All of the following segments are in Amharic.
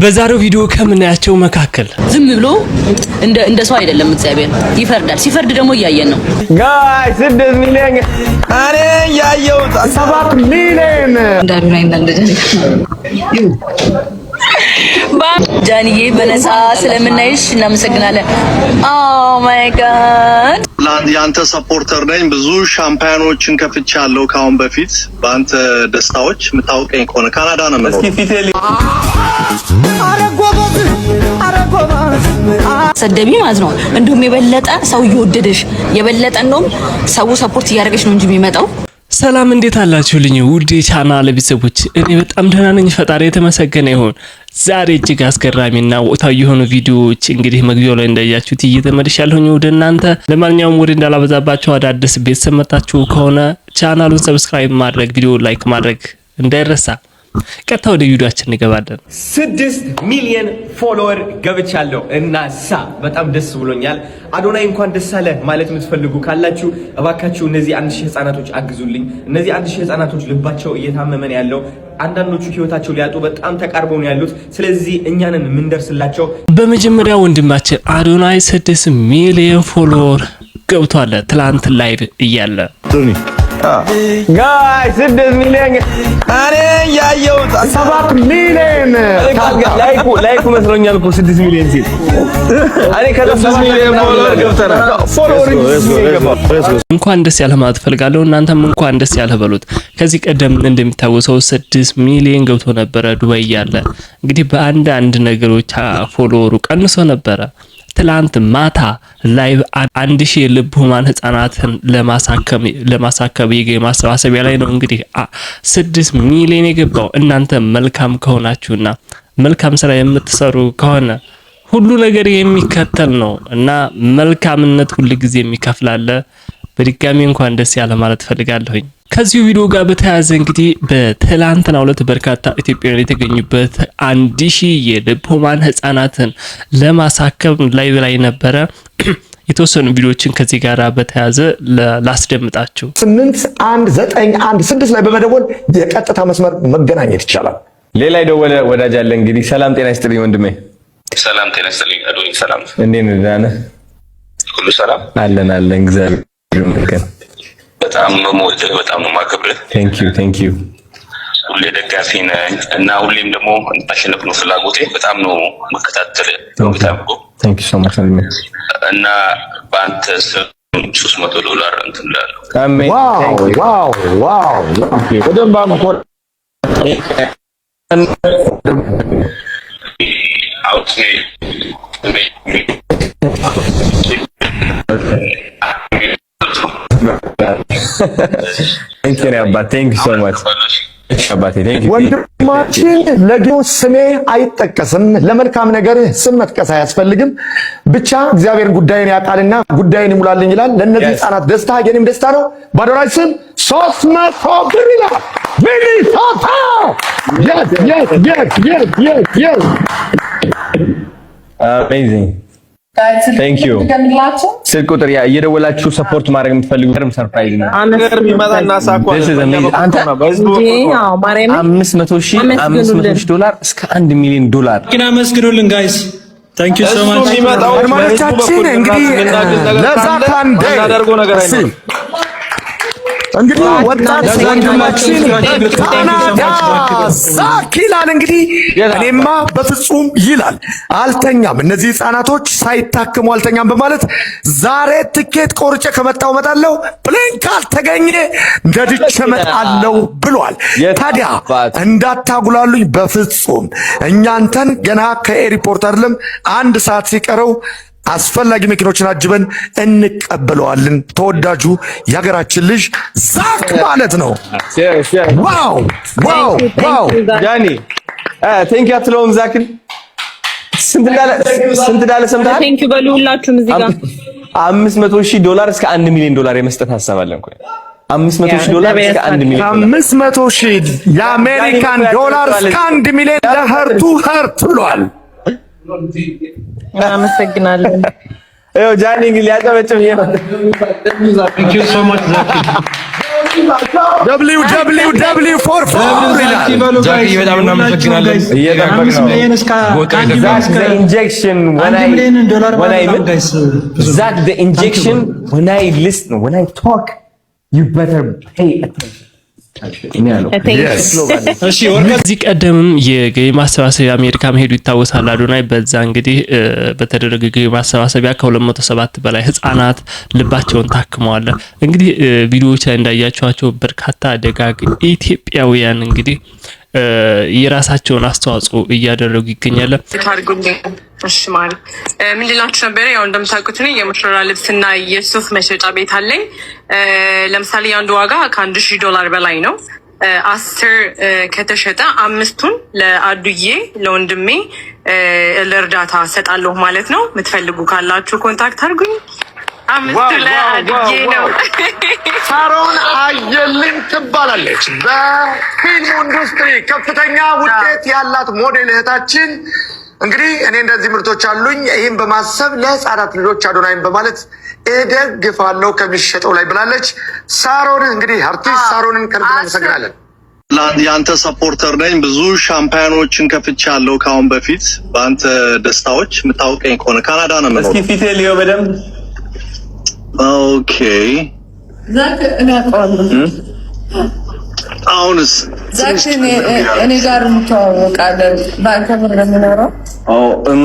በዛሬው ቪዲዮ ከምናያቸው መካከል ዝም ብሎ እንደ ሰው አይደለም፣ እግዚአብሔር ይፈርዳል። ሲፈርድ ደግሞ እያየን ነው። ጋይ 6 ሚሊዮን አሬ ያየው 7 ሚሊዮን እንዳሉና እንደዚህ ጃንዬ በነፃ ስለምናይሽ እናመሰግናለን። ኦ ማይ ጋድ ያንተ ሰፖርተር ነኝ። ብዙ ሻምፒዮኖችን ከፍቻለሁ ካሁን በፊት በአንተ ደስታዎች የምታውቀኝ ከሆነ ካናዳ ነው ማለት ሰደቢ ማለት ነው። እንዲሁም የበለጠ ሰው እየወደደሽ የበለጠ እንደውም ሰው ሰፖርት እያደረገሽ ነው እንጂ የሚመጣው። ሰላም እንዴት አላችሁልኝ ውድ ቻናል ቤተሰቦች? እኔ በጣም ደህና ነኝ፣ ፈጣሪ የተመሰገነ ይሁን። ዛሬ እጅግ አስገራሚና ወቅታዊ የሆኑ ቪዲዮዎች እንግዲህ መግቢያው ላይ እንዳያችሁት እየተመለሻለሁኝ ወደ እናንተ። ለማንኛውም ወሬ እንዳላበዛባችሁ አዳዲስ ቤተሰብ መጣችሁ ከሆነ ቻናሉን ሰብስክራይብ ማድረግ፣ ቪዲዮ ላይክ ማድረግ እንዳይረሳ። ቀጥታ ወደ ቪዲዮአችን እንገባለን። 6 ሚሊዮን ፎሎወር ገብቻለሁ እና በጣም ደስ ብሎኛል። አዶናይ እንኳን ደስ አለ ማለት የምትፈልጉ ካላችሁ እባካችሁ እነዚህ 1000 ህፃናቶች አግዙልኝ። እነዚህ 1000 ህፃናቶች ልባቸው እየታመመን ያለው፣ አንዳንዶቹ ህይወታቸው ሊያጡ በጣም ተቃርበው ነው ያሉት። ስለዚህ እኛንን ምንደርስላቸው። በመጀመሪያ ወንድማችን አዶናይ 6 ሚሊዮን ፎሎወር ገብቷል። ትላንት ላይቭ እያለ ጋይ 6 ሚሊዮን አሬ ያየው 7 ሚሊዮን ላይኩ መስሎኛል እኮ 6 ሚሊዮን ሲል አሬ ከዛ 6 ሚሊዮን ፎሎወር ገብተናል። እንኳን ደስ ያለ ማለት ፈልጋለሁ። እናንተም እንኳን ደስ ያለ በሉት። ከዚህ ቀደም እንደሚታወሰው 6 ሚሊዮን ገብቶ ነበረ ዱባይ ያለ። እንግዲህ በአንድ ነገሮች ፎሎወሩ ቀንሶ ነበረ። ትላንት ማታ ላይቭ 1000 የልብ ህሙማን ህፃናትን ለማሳከም የገቢ ማሰባሰቢያ ላይ ነው እንግዲህ 6 ሚሊዮን የገባው። እናንተ መልካም ከሆናችሁና መልካም ስራ የምትሰሩ ከሆነ ሁሉ ነገር የሚከተል ነው እና መልካምነት ሁሉ ጊዜ የሚከፍላል። በድጋሚ እንኳን ደስ ያለ ማለት ፈልጋለሁኝ። ከዚህ ቪዲዮ ጋር በተያያዘ እንግዲህ በትላንትናው ዕለት በርካታ ኢትዮጵያውያን የተገኙበት 1000 የልብ ህሙማን ህፃናትን ለማሳከም ላይ ነበረ። የተወሰኑ ቪዲዮዎችን ከዚህ ጋር በተያያዘ ላስደምጣችሁ። 8191 ላይ በመደወል የቀጥታ መስመር መገናኘት ይቻላል። ሌላ የደወለ ወዳጅ አለ። እንግዲህ ሰላም ጤና ይስጥልኝ ወንድሜ። ሰላም ጤና ይስጥልኝ አዶኝ። ሰላም እንዴት ነህ? ደህና ነህ? ሁሉ ሰላም አለን እግዚአብሔር ይመስገን። በጣም ነው የምወድህ፣ በጣም ነው የማከብርህ። ቴንክ ዩ ሁሌ ደጋፊ ነኝ እና ሁሌም ደግሞ እንድታሸንፍ ነው ፍላጎቴ። በጣም ነው መከታተልህ ቴንክ ዩ ሶ ማች እና በአንተ ስም $300 እንትን እላለሁ። አሜን። ዋው በደንብ አንኮር አውት Thank you so much. ወንድማችን ለጊዜው ስሜ አይጠቀስም፣ ለመልካም ነገር ስም መጥቀስ አያስፈልግም። ብቻ እግዚአብሔር ጉዳይን ያውቃልና ጉዳይን ይሙላልኝ ይላል። ለነዚህ ህፃናት ደስታ የኔም ደስታ ነው። በአዶናይ ስም 300 ብር ይላል። ሚኒሶታ yes amazing. Thank you. ስልክ ቁጥር እየደወላችሁ ሰፖርት ማድረግ የምትፈልጉ ገርም ሰርፕራይዝ ነው። አንገር ቢመጣና ሳቋ አንተ 500,000 ዶላር እስከ $1 ሚሊዮን ግን አመስግኑልን ጋይስ። ታንክ ዩ ሶ ማች። አድማጮቻችን እንግዲህ ለዛታን እናደርገው ነገር አይደለም። እንግዲህ ወጣት ወንድማችን ካናዳ ዛክ ይላል። እንግዲህ እኔማ በፍጹም ይላል አልተኛም፣ እነዚህ ህፃናቶች ሳይታከሙ አልተኛም በማለት ዛሬ ትኬት ቆርጬ ከመጣው መጣለው፣ ፕሌን ካልተገኘ እንደድቼ መጣለው ብሏል። ታዲያ እንዳታጉላሉኝ በፍጹም እኛንተን ገና ከኤርፖርት አይደለም 1 ሰዓት ሲቀረው አስፈላጊ መኪኖችን አጅበን እንቀበለዋለን። ተወዳጁ የሀገራችን ልጅ ዛክ ማለት ነው። ዋው ጃኒ ቴንክ ዩ አትለውም ዛክን ስንት እንዳለ ሰምተሃል? ቴንክ ዩ በሉ ሁላችሁም እዚህ ጋር $500,000 እስከ $1 ሚሊዮን የመስጠት ሐሳብ አለን እኮ። $500,000 እስከ $1 ሚሊዮን 500,000 የአሜሪካን ዶላር እስከ $1 ሚሊዮን ለህርቱ ህርት ብሏል። አመሰግናለን። ጃኒ እንግዲህ ያጨበጭብ ይሄ ነው። ታንክ ዩ ሶ ማች ዛክ www for ጃኪ በጣም እናመሰግናለን። when I talk you better pay attention. እዚህ ቀደምም የገቢ ማሰባሰቢያ አሜሪካ መሄዱ ይታወሳል። አዶናይ በዛ እንግዲህ በተደረገ ገቢ ማሰባሰቢያ ከ207 በላይ ህፃናት ልባቸውን ታክመዋል። እንግዲህ ቪዲዮዎች ላይ እንዳያችኋቸው በርካታ ደጋግ ኢትዮጵያውያን እንግዲህ የራሳቸውን አስተዋጽኦ እያደረጉ ይገኛሉ። እሺ ማለት ምን ልላችሁ ነበር? ያው እንደምታውቁት ነው የሙሽራ ልብስና የሱፍ መሸጫ ቤት አለኝ። ለምሳሌ አንዱ ዋጋ $1,000 በላይ ነው። 10 ከተሸጠ 5ቱን ለአዱዬ ለወንድሜ ለእርዳታ ሰጣለሁ ማለት ነው። የምትፈልጉ ካላችሁ ኮንታክት አድርጉኝ። 5 ለአዱዬ ነው። ሳሮን አየልኝ ትባላለች። በፊልም ኢንዱስትሪ ከፍተኛ ውጤት ያላት ሞዴል እህታችን እንግዲህ እኔ እንደዚህ ምርቶች አሉኝ፣ ይህን በማሰብ ለህፃናት ልጆች አዶናይን በማለት እደግፋለሁ ከሚሸጠው ላይ ብላለች። ሳሮን እንግዲህ አርቲስት ሳሮንን ከልብ እናመሰግናለን። የአንተ ሰፖርተር ነኝ። ብዙ ሻምፓያኖችን ከፍቻለሁ ከአሁን በፊት በአንተ ደስታዎች። የምታውቀኝ ከሆነ ካናዳ ነው የምኖረው። እስኪ ፊቴ ሊዮ በደንብ ኦኬ። አሁንስ እኔ ጋር እንተዋወቃለን። ባንተ ምን እንደምኖረው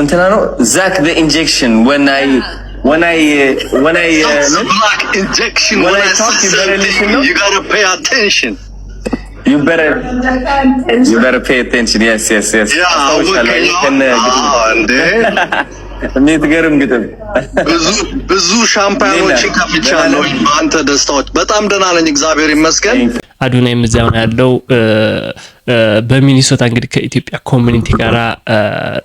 እንትና ነው ዛክ the injection when I black injection when I talk you gotta pay attention. You better pay attention. Yes. ብዙ ሻምፓኞችን ከፍቻለሁ በአንተ ደስታዎች። በጣም ደህና ነኝ እግዚአብሔር ይመስገን። አዶናይም እዚያው ነው ያለው በሚኒሶታ እንግዲህ ከኢትዮጵያ ኮሚኒቲ ጋራ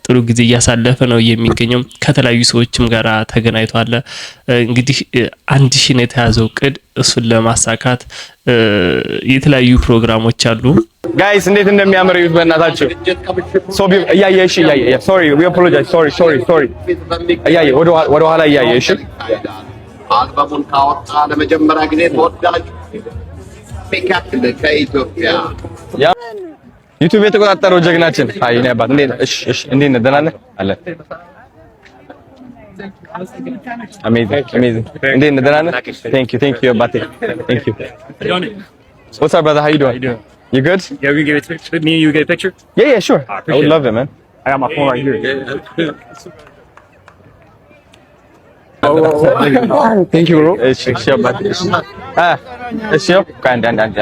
ጥሩ ጊዜ እያሳለፈ ነው የሚገኘው። ከተለያዩ ሰዎችም ጋራ ተገናኝቷል። እንግዲህ 1000 ነው የተያዘው እቅድ። እሱን ለማሳካት የተለያዩ ፕሮግራሞች አሉ። ጋይስ እንዴት እንደሚያምር ይሁት በእናታችሁ ሶቢ እያየሽ ሶሪ we apologize sorry እያየ ወደ ኋላ እያየሽ አልበሙን ካወጣ ለመጀመሪያ ጊዜ ተወዳጅ ፒካፕ ከኢትዮጵያ ዩቲዩብ የተቆጣጠረው ጀግናችን አይ እኔ አባት እንዴት እሺ እንዴት ነህ? ደህና ነህ? አለ amazing እንዴት ነህ? ደህና ነህ? thank you አባቴ thank you what's up brother how you doing you good yeah we get a picture me and you get a picture yeah sure I would love it man I got my phone right here thank you bro እሺ አባቴ እሺ ካንድ እንዴት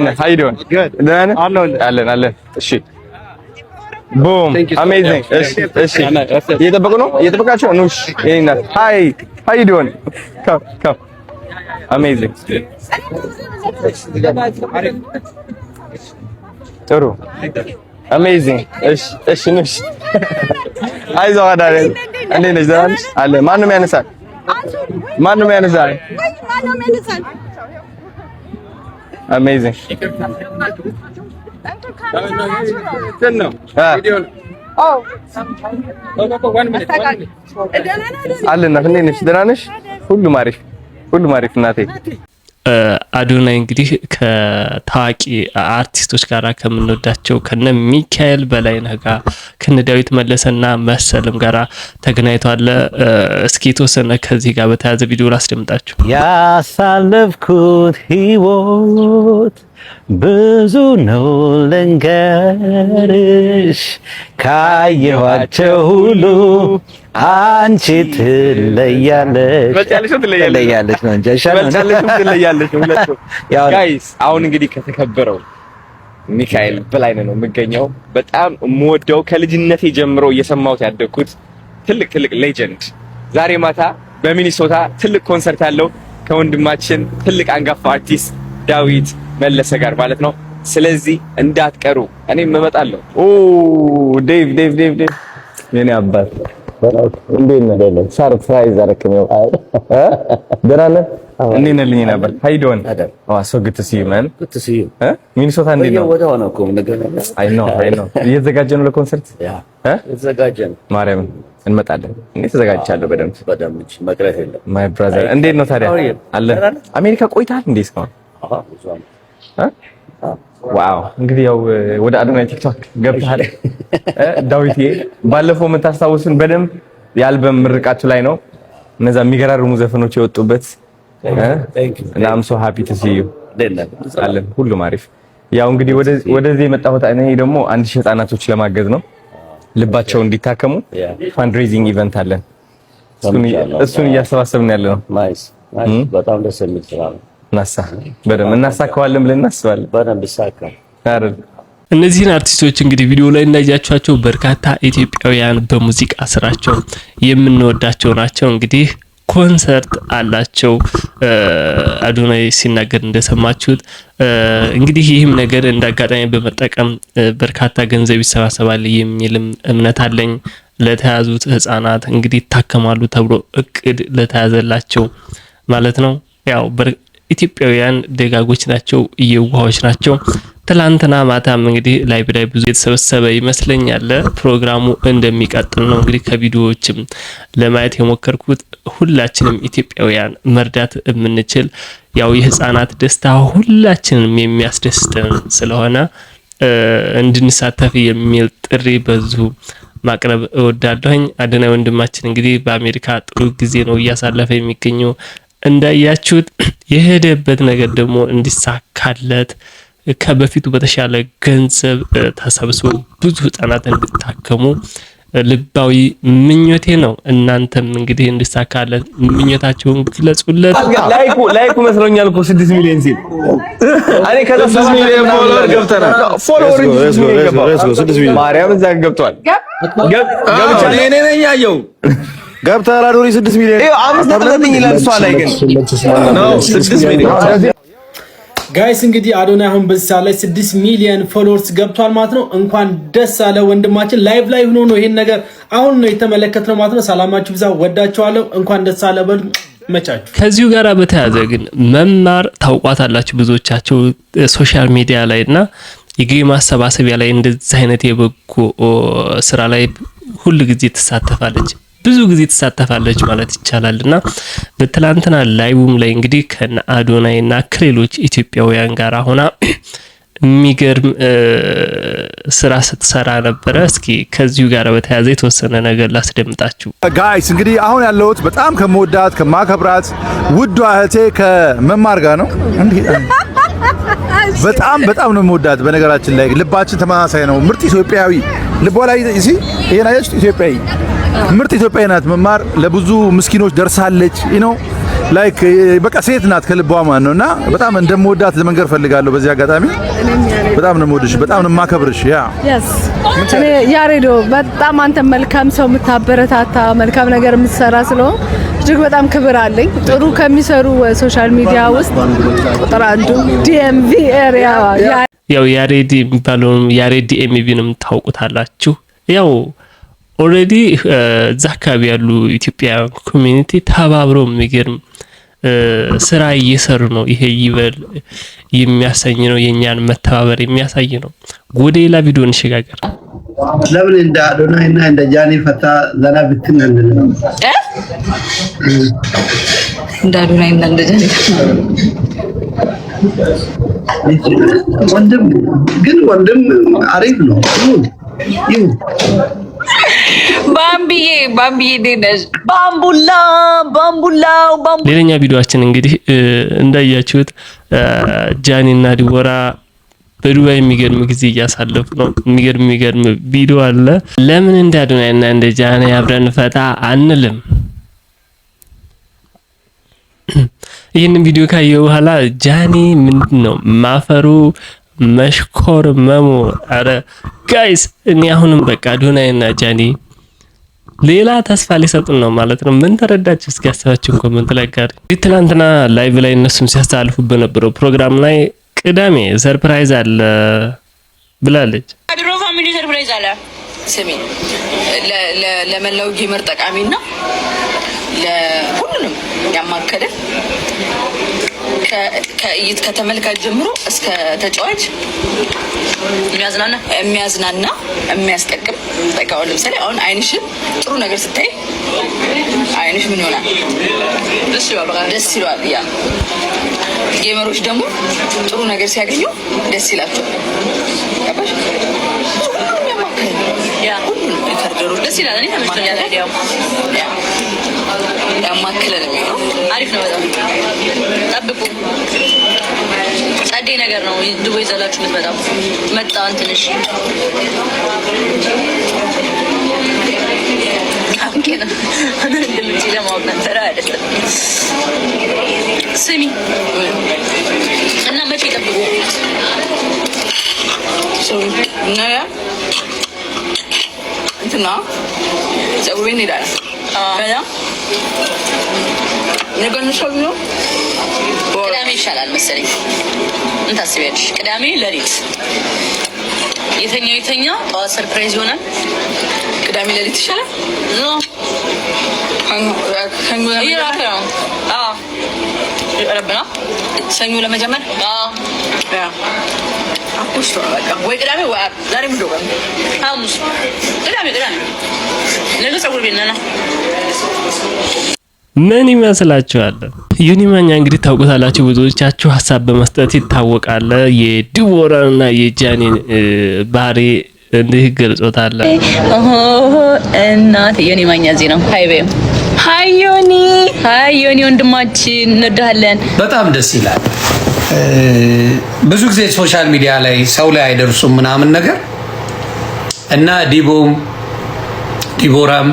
ነህ? how you doing good ደህና ነህ? አለን እሺ boom amazing እሺ እየጠበቃችሁ ነው? እሺ ይሄና hi how you doing come amazing ጥሩ amazing እሺ አይዞህ አዳነ እንዴት ነሽ? ደህና ነሽ? አለ ማንም ያነሳል amazing አለና እንዴት ነሽ? ደህና ነሽ? ሁሉም አሪፍ እናቴ። አዶናይ እንግዲህ ከታዋቂ አርቲስቶች ጋር ከምንወዳቸው ከነ ሚካኤል በላይነህ ጋር ከነ ዳዊት መለሰና መሰልም ጋር ተገናኝቷል። እስኪ የተወሰነ ከዚህ ጋር በተያያዘ ቪዲዮ ላስደምጣችሁ። ያሳለፍኩት ህይወት ብዙ ነው ልንገርሽ፣ ካየኋቸው ሁሉ አንቺ ትለያለሽ ነው እንጂ ትለያለሽ። ጋይስ አሁን እንግዲህ ከተከበረው ሚካኤል በላይነህ ነው የምገኘው። በጣም የምወደው ከልጅነቴ ጀምሮ እየሰማሁት ያደግኩት ትልቅ ሌጀንድ ዛሬ ማታ በሚኒሶታ ትልቅ ኮንሰርት አለው ከወንድማችን ትልቅ አንጋፋ አርቲስት ዳዊት መለሰ ጋር ማለት ነው። ስለዚህ እንዳትቀሩ፣ እኔም እመጣለሁ። ዴቭ የኔ አባት እንዴት ነህ? ሰርፕራይዝ አደረክኝ። ደህና ነህ? እንዴት ነህ? ልኝ ነበር how you doing? so good to see you man. good to see you. ሚኒሶታ እንዴት ነው? ወደ ሆነ እኮ ነገር I know እየተዘጋጀን ነው ለኮንሰርት። እየተዘጋጀን ማርያም እንመጣለን። እኔ ተዘጋጅቻለሁ በደንብ መቅረት የለም። my brother እንዴት ነው ታዲያ? አለ አሜሪካ ቆይተሃል እንዴ እስካሁን? ዋው እንግዲህ ያው ወደ አዶናይ ቲክቶክ ገብተሃል ዳዊት ባለፈው የምታስታውሱን በደንብ የአልበም ምርቃቱ ላይ ነው እነዛ የሚገራርሙ ዘፈኖች የወጡበት እና I'm so happy to see you አለን ሁሉ ማሪፍ ያው እንግዲህ ወደዚህ የመጣሁት እኔ ደግሞ 1000 ህፃናቶች ለማገዝ ነው ልባቸው እንዲታከሙ ፈንድሬዚንግ ኢቨንት አለን እሱን እያሰባሰብን ያለ ነው ናይስ በጣም ደስ የሚል ስራ ነው በደንብ እናሳካዋለን ብለን እናስባለን በደንብ ይሳካል አይደል እነዚህን አርቲስቶች እንግዲህ ቪዲዮ ላይ እንዳያችኋቸው በርካታ ኢትዮጵያውያን በሙዚቃ ስራቸው የምንወዳቸው ናቸው እንግዲህ ኮንሰርት አላቸው አዶናይ ሲናገር እንደሰማችሁት እንግዲህ ይህም ነገር እንዳጋጣሚ በመጠቀም በርካታ ገንዘብ ይሰባሰባል የሚልም እምነት አለኝ ለተያዙት ህፃናት እንግዲህ ታከማሉ ተብሎ እቅድ ለተያዘላቸው ማለት ነው ያው ኢትዮጵያውያን ደጋጎች ናቸው የዋሆች ናቸው ትላንትና ማታም እንግዲህ ላይቭ ላይ ብዙ የተሰበሰበ ይመስለኛል ፕሮግራሙ እንደሚቀጥል ነው እንግዲህ ከቪዲዮዎችም ለማየት የሞከርኩት ሁላችንም ኢትዮጵያውያን መርዳት የምንችል ያው የህፃናት ደስታ ሁላችንም የሚያስደስተን ስለሆነ እንድንሳተፍ የሚል ጥሪ በዙ ማቅረብ እወዳለሁኝ አዶናይ ወንድማችን እንግዲህ በአሜሪካ ጥሩ ጊዜ ነው እያሳለፈ የሚገኘው እንዳያችሁት የሄደበት ነገር ደግሞ እንዲሳካለት ከበፊቱ በተሻለ ገንዘብ ተሰብስቦ ብዙ ህፃናት እንዲታከሙ ልባዊ ምኞቴ ነው እናንተም እንግዲህ እንዲሳካለት ምኞታችሁን ግለጹለት ላይኩ መስሎኛል እኮ 6 ሚሊዮን ሲል አሬ ከዛ 6 ሚሊዮን ፎሎወር ገብተናል ፎሎወር 6 ሚሊዮን ማርያም እዛ ገብቷል ገብቻ እኔ ነኝ ያየው ገብተሃል አዶኒ 6 ሚሊዮን ይሄ 5.9 ይላል እሷ ላይ ግን ነው 6 ሚሊዮን ጋይስ እንግዲህ አዶናይ አሁን በዛ ላይ 6 ሚሊዮን ፎሎወርስ ገብቷል ማለት ነው እንኳን ደስ አለ ወንድማችን ላይቭ ላይ ሆኖ ነው ይሄን ነገር አሁን ነው የተመለከተው ማለት ነው ሰላማችሁ ብዛ ወዳችኋለሁ እንኳን ደስ አለ በሉ መቻችሁ ከዚሁ ጋር በተያያዘ ግን መማር ታውቋታላችሁ ብዙዎቻችሁ ሶሻል ሚዲያ ላይና የገቢ ማሰባሰቢያ ላይ እንደዚህ አይነት የበጎ ስራ ላይ ሁሉ ጊዜ ተሳተፋለች ብዙ ጊዜ ተሳተፋለች ማለት ይቻላልና በትላንትና ላይቭም ላይ እንግዲህ ከነ አዶናይና ከሌሎች ኢትዮጵያውያን ጋር ሆና የሚገርም ስራ ስትሰራ ነበረ እስኪ ከዚሁ ጋር በተያያዘ የተወሰነ ነገር ላስደምጣችሁ ጋይስ እንግዲህ አሁን ያለሁት በጣም ከመወዳት ከማከብራት ውዷ እህቴ ከመማር ጋር ነው በጣም ነው የምወዳት በነገራችን ላይ ልባችን ተመሳሳይ ነው ምርጥ ኢትዮጵያዊ ልቧ ላይ ይሄን አያችሁ ኢትዮጵያዊ ምርጥ ኢትዮጵያዊ ናት መማር ለብዙ ምስኪኖች ደርሳለች ላይክ በቃ ሴት ናት ከልቧ ማለት ነውና በጣም እንደምወዳት ለመንገር ፈልጋለሁ በዚህ አጋጣሚ በጣም ነው የምወድሽ በጣም ነው የማከብርሽ እኔ ያሬዶ በጣም አንተ መልካም ሰው የምታበረታታ መልካም ነገር የምትሰራ ስለሆነ እጅግ በጣም ክብር አለኝ ጥሩ ከሚሰሩ ሶሻል ሚዲያ ውስጥ ቁጥር አንዱ ዲኤምቪ ኤሪያ ያው ያሬድ የሚባለው ያሬድ ዲኤምቪንም ታውቁታላችሁ ያው ኦሬዲ እዛ አካባቢ ያሉ ኢትዮጵያ ኮሚኒቲ ተባብረው የሚገርም ስራ እየሰሩ ነው ይሄ ይበል የሚያሰኝ ነው የኛን መተባበር የሚያሳይ ነው ወደ ሌላ ቪዲዮ እንሸጋገር ለምን እንደ አዶናይና እንደ ጃኒ ፈታ ዘና ብትነን እንደ አዶናይና እንደ ጃኒ ወንድም አሪፍ ነው ይሁን ባምቢዬ ደነሽ ባምቡላው ሌላኛ ቪዲዮአችን እንግዲህ እንዳያችሁት ጃኒና ዲቦራ በዱባይ የሚገርም ጊዜ እያሳለፉ ነው የሚገርም ቪዲዮ አለ ለምን እንደ አዶናይና እንደ ጃኒ አብረን ፈታ አንልም ይሄን ቪዲዮ ካየው በኋላ ጃኒ ምንድነው ማፈሩ መሽኮር መሞ አረ ጋይስ እኔ አሁንም በቃ አዶናይና ጃኒ ሌላ ተስፋ ሊሰጡን ነው ማለት ነው ምን ተረዳችሁ እስኪ ያሳችሁ ኮሜንት ላይ ጋር ትላንትና ላይቭ ላይ እነሱም ሲያስተላልፉ በነበረው ፕሮግራም ላይ ቅዳሜ ሰርፕራይዝ አለ ብላለች አድሮ ፋሚሊ ሰርፕራይዝ አለ ስሚ ለመላው ጌመር ጠቃሚና ለሁሉንም ያማከለ ከእይት ከተመልካች ጀምሮ እስከ ተጫዋች የሚያዝናና የሚያስጠቅም በቃው። ለምሳሌ አሁን አይንሽን ጥሩ ነገር ስታይ አይንሽ ምን ይሆናል? ደስ ይላል። ያ ጌመሮች ደግሞ ጥሩ ነገር ሲያገኙ ደስ ይላቸዋል። ያባሽ ያ ሁሉ ይፈርደሩ ደስ ይላል። እኔ ተመችቶኛል። ያ ያማክለን የሚሆነው አሪፍ ነው በጣም ጠብቁ። ጸዴ ነገር ነው። ዱባይ ዘላችሁ በጣም መጣ እንትንሽ አምኬና እንደምትይ ለማወቅ ነበር አይደለም። ስሚ እና መቼ ጠብቁ እና እንትና ፀጉር ቤት እንሄዳለን። ቅዳሜ ይሻላል መሰለኝ። ምን ታስቢያለሽ? ቅዳሜ ሌሊት የተኛ ጠዋት ሰርፕራይዝ ይሆናል። ቅዳሜ ሌሊት ይሻላል። ሰኞ ለመጀመር ወይ ቅዳሜ ወይ ዓርብ። ዛሬ ምንድን ነው? ሐሙስ። ቅዳሜ ነገ ፀጉር ቤት ነን። ምን ይመስላችኋል? ዮኒ ማኛ እንግዲህ ታውቁታላችሁ፣ ብዙዎቻችሁ ሀሳብ በመስጠት ይታወቃል። የዲቦራና የጃኒን ባህሪ እንዲህ ገልጾታል። እናት ዮኒ ማኛ እዚህ ነው። ሃይ ዮኒ ወንድማችን እንወድሃለን። በጣም ደስ ይላል። ብዙ ጊዜ ሶሻል ሚዲያ ላይ ሰው ላይ አይደርሱም ምናምን ነገር እና ዲቦራም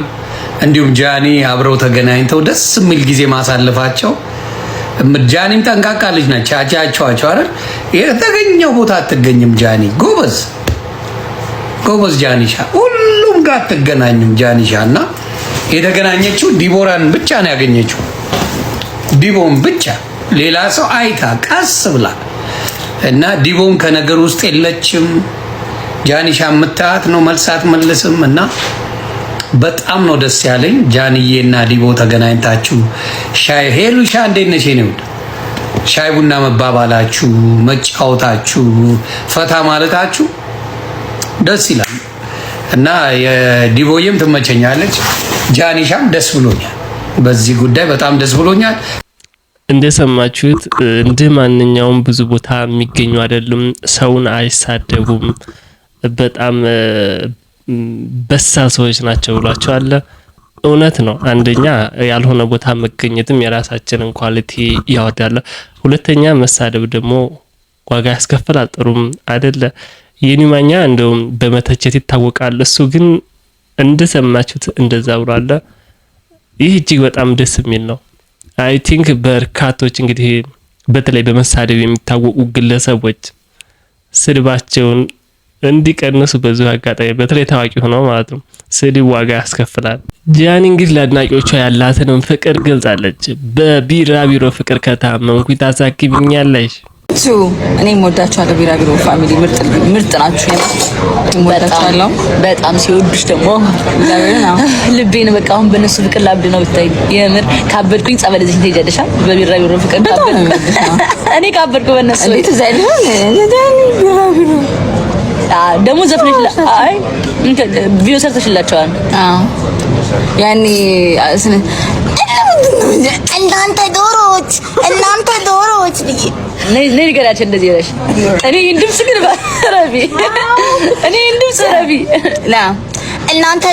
እንዲሁም ጃኒ አብረው ተገናኝተው ደስ የሚል ጊዜ ማሳለፋቸው። ጃኒም ጠንቃቃ ልጅ ነች። አቻቸው አይደል? የተገኘው ቦታ አትገኝም። ጃኒ ጎበዝ ጃኒሻ ሁሉም ጋር አትገናኝም። ጃኒሻ እና የተገናኘችው ዲቦራን ብቻ ነው ያገኘችው። ዲቦም ብቻ ሌላ ሰው አይታ ቀስ ብላ እና ዲቦም ከነገር ውስጥ የለችም። ጃኒሻ የምታያት ነው መልሳት መልስም እና በጣም ነው ደስ ያለኝ። ጃንዬና ዲቦ ተገናኝታችሁ ሄሉሻ እንዴት ነሽ? ነው ሻይ ቡና መባባላችሁ፣ መጫወታችሁ፣ ፈታ ማለታችሁ ደስ ይላል እና የዲቦዬም ትመቸኛለች። ጃኒሻም ደስ ብሎኛል። በዚህ ጉዳይ በጣም ደስ ብሎኛል። እንደሰማችሁት እንደ ማንኛውም ብዙ ቦታ የሚገኙ አይደሉም። ሰውን አይሳደቡም። በጣም በሳል ሰዎች ናቸው ብሏቸዋል። እውነት ነው። አንደኛ ያልሆነ ቦታ መገኘትም የራሳችንን ኳሊቲ ያወርዳል። ሁለተኛ መሳደብ ደግሞ ዋጋ ያስከፍላል። ጥሩም አይደለ። ዮኒ ማኛ እንደውም በመተቸት ይታወቃል። እሱ ግን እንደሰማችሁት እንደዛ ብሏል። ይህ እጅግ በጣም ደስ የሚል ነው። አይ ቲንክ በርካቶች እንግዲህ በተለይ በመሳደብ የሚታወቁ ግለሰቦች ስድባቸውን እንዲቀንሱ በዚሁ አጋጣሚ በተለይ ታዋቂ ሆነው ማለት ነው። ስድብ ዋጋ ያስከፍላል። ጃኒ እንግዲህ ለአድናቂዎቿ ያላትንም ፍቅር ገልጻለች። በቢራቢሮ ፍቅር ከታመምኩ ታሳክሚኛለሽ። እኔም ወዳችኋለሁ። ቢራቢሮ ፋሚሊ ምርጥ ናችሁ። ወዳችኋለሁ በጣም ሲወዱሽ ደግሞ ልቤን በቃ አሁን በእነሱ ፍቅር ላብድ ነው ብታይ። የምር ካበድኩኝ ጸበል እዚህ ትሄጃለሽ። በቢራቢሮ ፍቅር እኔ ካበድኩ በእነሱ ቢራቢሮ ደግሞ ዘፍነሽ አይ ቪዲዮ ሰርተሽላቸዋል። ያኔ እናንተ ዶሮዎች ነይ ንገራቸው እንደዚህ ነሽ። እኔ ድምጽ ግን ረቢ ላ እናንተ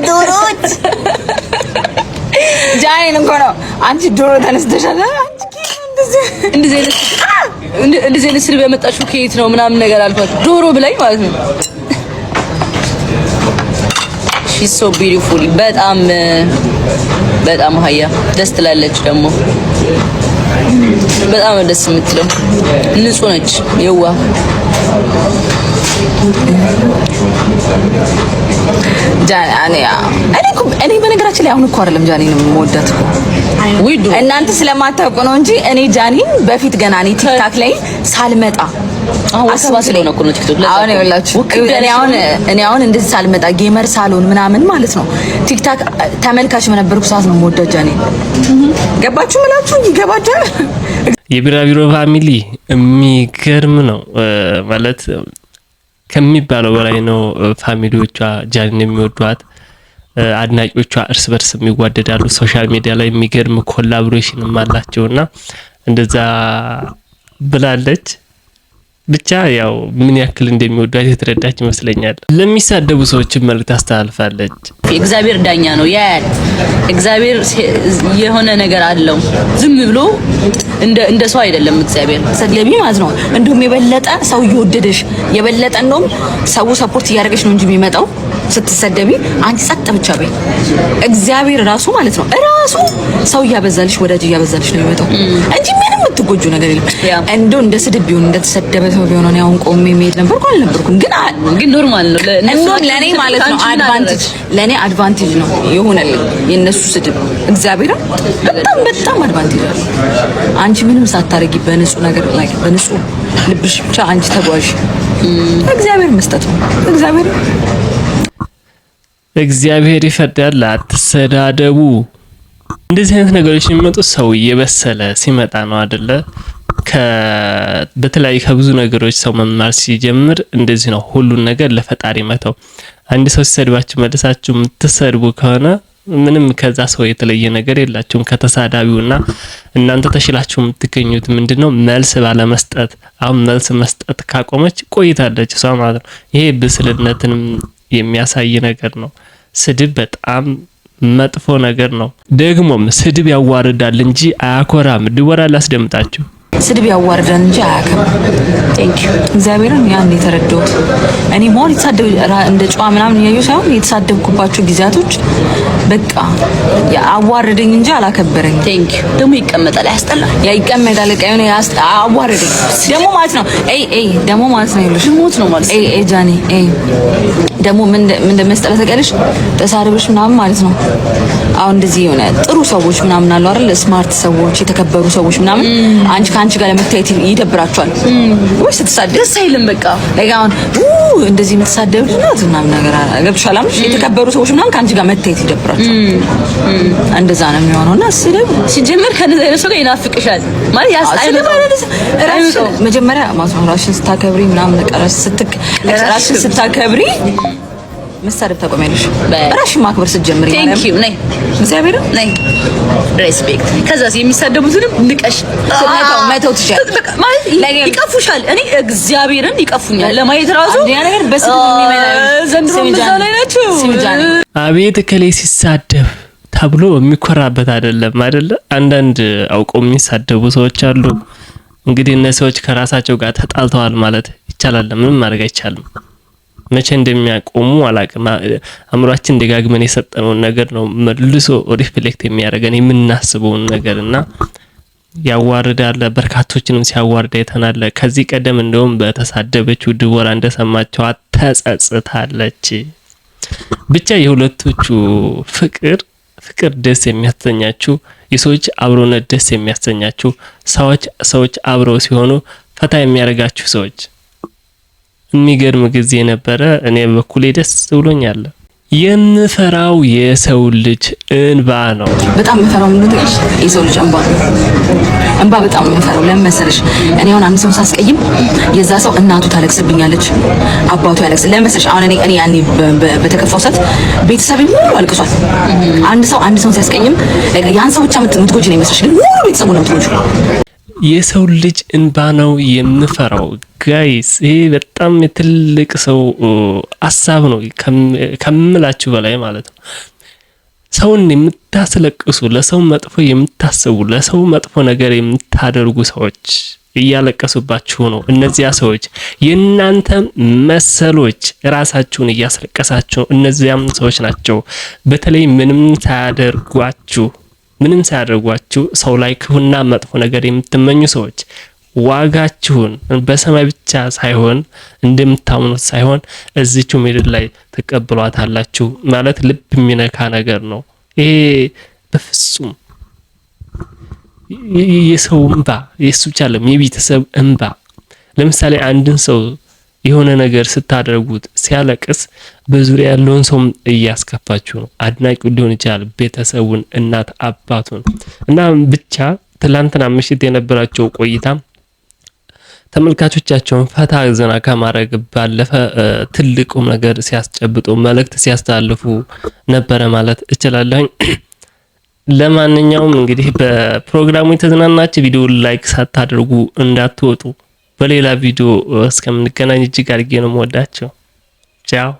ዶሮዎች ጃኒን እንኳን ነው አንቺ ዶሮ ተነስተሻል። እንደዚህ አይነት ስልብ ያመጣሽው ከየት ነው ምናምን ነገር አልኳት። ዶሮ ብላኝ ማለት ነው። she's so beautiful በጣም ሀያ ደስ ትላለች። ደግሞ በጣም ደስ የምትለው ንጹህ ነች፣ የዋህ እኔ በነገራችን ላይ አሁን እኮ አይደለም ጃኒን የምወዳት እኮ እናንተ ስለማታውቁ ነው እንጂ እኔ ጃኒን በፊት ገና እኔ ቲክታክ ላይ ሳልመጣ አሰባስለው ነው ቲክቶክ አሁን ይኸውላችሁ እኔ አሁን እንደዚህ ሳልመጣ ጌመር ሳልሆን ምናምን ማለት ነው ቲክታክ ተመልካች በነበርኩ ሰዓት ነው የምወደው ጃኒ ገባችሁ ምላችሁ ይገባችኋል የቢራቢሮ ፋሚሊ የሚገርም ነው ማለት ከሚባለው በላይ ነው ፋሚሊዎቿ ጃኒን የሚወዷት አድናቂዎቿ እርስ በርስ የሚዋደዳሉ ሶሻል ሚዲያ ላይ የሚገርም ኮላቦሬሽንም አላቸውና እንደዛ ብላለች ብቻ ያው ምን ያክል እንደሚወዷት የተረዳች ይመስለኛል ለሚሳደቡ ሰዎች መልእክት አስተላልፋለች እግዚአብሔር ዳኛ ነው ያያል እግዚአብሔር የሆነ ነገር አለው ዝም ብሎ እንደ ሰው አይደለም እግዚአብሔር ሰለቢ ማለት ነው እንደውም የበለጠ ሰው ይወደደሽ የበለጠ እንደውም ሰው ሰፖርት እያደረገሽ ነው እንጂ የሚመጣው ስትሰደቢ አንቺ ጸጥ ብቻ በይ እግዚአብሔር ራሱ ማለት ነው ራሱ ሰው ያበዛልሽ ወዳጅ ያበዛልሽ ነው የሚመጣው እንጂ ምንም የምትጎጁ ነገር የለም እንደው እንደ ስድብ ቢሆን እንደተሰደበ ሰው ቢሆን ነው ያውን ቆሜ መሄድ ነበርኩ አልነበርኩም ግን ኖርማል ነው ለኔ ማለት ነው ለኔ አድቫንቴጅ ነው የሆነልኝ የነሱ ስድብ እግዚአብሔር በጣም አድቫንቴጅ ነው አንቺ ምንም ሳታረጊ በንጹህ ነገር ላይ በንጹህ ልብሽ ብቻ አንቺ ተጓዥ እግዚአብሔር መስጠት ነው እግዚአብሔር ይፈርዳል አትሰዳደቡ እንደዚህ አይነት ነገሮች የሚመጡት ሰው እየበሰለ ሲመጣ ነው አይደለ በተለይ ከብዙ ነገሮች ሰው መማር ሲጀምር እንደዚህ ነው ሁሉን ነገር ለፈጣሪ መተው አንድ ሰው ሲሰድባችሁ መልሳችሁ የምትሰድቡ ከሆነ ምንም ከዛ ሰው የተለየ ነገር የላችሁም ከተሳዳቢውና እናንተ ተሽላችሁ የምትገኙት ምንድነው መልስ ባለመስጠት አሁን መልስ መስጠት ካቆመች ቆይታለች ሰው ማለት ነው ይሄ ብስልነትን የሚያሳይ ነገር ነው ስድብ በጣም መጥፎ ነገር ነው ደግሞም ስድብ ያዋርዳል እንጂ አያኮራም ድወራ ላስደምጣችሁ ስድብ ያዋርዳል እንጂ አያከብም ቴንክ ዩ እግዚአብሔርን ያን የተረዳሁት እኔ ሞር የተሳደብ እንደ ጨዋ ምናምን ያየው ሳይሆን የተሳደብኩባቸው ጊዜያቶች በቃ ያዋርደኝ እንጂ አላከበረኝ ቴንክ ዩ ደግሞ ይቀመጣል ያስጠላ ያ ይቀመጣል ቀየው አዋርደኝ ደግሞ ማለት ነው ደግሞ ማለት ነው ይልሽ ሞት ነው ማለት ጃኒ ደግሞ ምን እንደመስጠላ ተቀለሽ ተሳደብሽ ምናምን ማለት ነው አሁን እንደዚህ የሆነ ጥሩ ሰዎች ምናምን አሉ አይደል ስማርት ሰዎች የተከበሩ ሰዎች ምናምን አንቺ ጋር ለመታየት ይደብራቸዋል ወይ ስትሳደብ ደስ አይልም በቃ ለጋውን እንደዚህ የምትሳደብ ልጅ ምናምን ነገር ገብሻል አምሽ የተከበሩ ሰዎች ምናምን ካንቺ ጋር መታየት ይደብራቸዋል እንደዛ ነው የሚሆነውና ስድብ ሲጀምር ከነዛ ሰው ጋር ይናፍቅሻል ማለት ያስጠላል ራስ መጀመሪያ ማስራሽን ስታከብሪ ምናምን ቀረስ ራስሽን ስታከብሪ መሳደብ ታቆሚያለሽ ራስሽን ማክበር ስትጀምሪ ማለት ቴንክ ዩ ነይ እግዚአብሔር ነይ ሬስፔክት ከዛስ የሚሳደቡትንም ንቀሽ መተው ትችያለሽ ማለት ይቀፉሻል እኔ እግዚአብሔርን ይቀፉኛል ለማየት ራሱ አንዴ ነገር በስም የሚመጣው ዘንድሮ ምዛ ላይ ናቸው አቤት ከሌ ሲሳደብ ተብሎ የሚኮራበት አይደለም አንዳንድ አውቀው የሚሳደቡ ሰዎች አሉ እንግዲህ እነዚህ ሰዎች ከራሳቸው ጋር ተጣልተዋል ማለት ይቻላል ምንም ማድረግ አይቻልም መቼ እንደሚያቆሙ አላቅም አምሯችን ደጋግመን የሰጠነው ነገር ነው መልሶ ሪፍሌክት የሚያደርገን የምናስበው ነገርና ያዋርዳል በርካቶችንም ሲያዋርዳ የተናለ ከዚህ ቀደም እንደውም በተሳደበችው ድወራ እንደሰማቸው ተጸጽታለች ብቻ የሁለቶቹ ፍቅር ደስ የሚያሰኛችሁ የሰዎች አብሮነት ደስ የሚያሰኛችሁ ሰዎች አብረው ሲሆኑ ፈታ የሚያረጋችሁ ሰዎች የሚገርም ጊዜ ነበረ እኔ በኩል ደስ ብሎኛል የምፈራው የሰው ልጅ እንባ ነው በጣም የምፈራው ምን ነው የሰው ልጅ እንባ በጣም የምፈራው ለምን መሰለሽ እኔ አሁን አንድ ሰው ሳስቀይም የዛ ሰው እናቱ ታለቅስብኛለች አባቱ ያለቅስ ለምን መሰለሽ አሁን እኔ ያኔ በተከፋው ሰዓት ቤተሰብ ሙሉ አልቅሷል አንድ ሰው ሲያስቀይም ያን ሰው ብቻ የምትጎጂ ነው የሚመስልሽ ግን ሙሉ ቤተሰቡ ነው የምትጎጂ የሰው ልጅ እንባ ነው የምፈራው ጋይስ ይሄ በጣም ትልቅ ሰው ሐሳብ ነው ከምላችሁ በላይ ማለት ነው ሰውን የምታስለቅሱ ለሰው መጥፎ የምታስቡ ለሰው መጥፎ ነገር የምታደርጉ ሰዎች እያለቀሱባችሁ ነው እነዚያ ሰዎች የናንተ መሰሎች ራሳችሁን እያስለቀሳችሁ እነዚያም ሰዎች ናቸው በተለይ ምንም ሳያደርጓችሁ ሰው ላይ ክፉና መጥፎ ነገር የምትመኙ ሰዎች ዋጋችሁን በሰማይ ብቻ ሳይሆን እንደምታምኑት ሳይሆን እዚቹ ምድር ላይ ተቀብሏታላችሁ ማለት ልብ የሚነካ ነገር ነው ይሄ በፍጹም የሰው እንባ የሱ ቻለም የቤተሰብ እንባ ለምሳሌ አንድን ሰው የሆነ ነገር ስታደርጉት ሲያለቅስ በዙሪያ ያለውን ሰው እያስከፋችሁ ነው። አድናቂው ሊሆን ይችላል፣ ቤተሰቡን፣ እናት አባቱን እና ብቻ ትላንትና ምሽት የነበራቸው ቆይታ ተመልካቾቻቸውን ፈታ ዘና ከማድረግ ባለፈ ትልቁም ነገር ሲያስጨብጡ መልእክት ሲያስተላልፉ ነበረ ማለት እችላለሁ። ለማንኛውም እንግዲህ በፕሮግራሙ የተዝናናችሁ ቪዲዮ ላይክ ሳታደርጉ እንዳትወጡ። በሌላ ቪዲዮ እስከምንገናኝ እጅግ አድርጌ ነው የምወዳቸው። ቻው